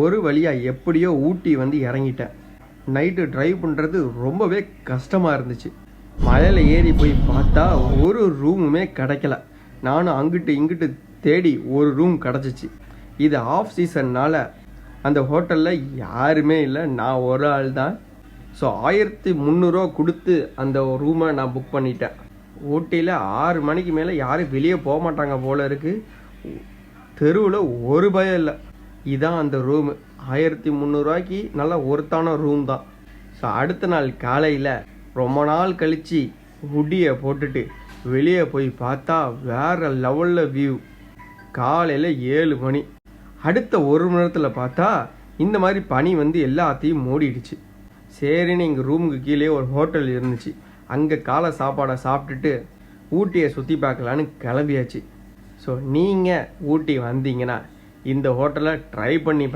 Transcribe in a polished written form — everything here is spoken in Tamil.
ஒரு வழியாக எப்படியோ ஊட்டி வந்து இறங்கிட்டேன். நைட்டு ட்ரைவ் பண்ணுறது ரொம்பவே கஷ்டமாக இருந்துச்சு. மலையில் ஏறி போய் பார்த்தா ஒரு ரூமுமே கிடைக்கல. நானும் அங்கிட்டு இங்கிட்டு தேடி ஒரு ரூம் கிடச்சிச்சு. இது ஆஃப் சீசன்னால் அந்த ஹோட்டலில் யாருமே இல்லை, நான் ஒரு ஆள் தான். ஸோ 1300 கொடுத்து அந்த ரூமை நான் புக் பண்ணிட்டேன். ஊட்டியில் 6 மணிக்கு மேலே யாரும் வெளியே போக மாட்டாங்க போல இருக்குது. தெருவில் ஒரு பயம் இல்லை. இதான் அந்த ரூமு. 1300 நல்ல ஒருத்தான ரூம் தான். ஸோ அடுத்த நாள் காலையில் ரொம்ப நாள் கழித்து ஹுட்டியை போட்டுட்டு வெளியே போய் பார்த்தா வேறு லெவலில் வியூ. காலையில் 7 மணி. அடுத்த 1 மணி நேரத்தில் பார்த்தா இந்த மாதிரி பனி வந்து எல்லாத்தையும் மூடிடுச்சு. சரின்னு எங்கள் ரூமுக்கு கீழே ஒரு ஹோட்டல் இருந்துச்சு. அங்கே காலை சாப்பாடை சாப்பிட்டுட்டு ஊட்டியை சுற்றி பார்க்கலான்னு கிளம்பியாச்சு. ஸோ நீங்கள் ஊட்டி வந்தீங்கன்னா இந்த ஹோட்டலை ட்ரை பண்ணி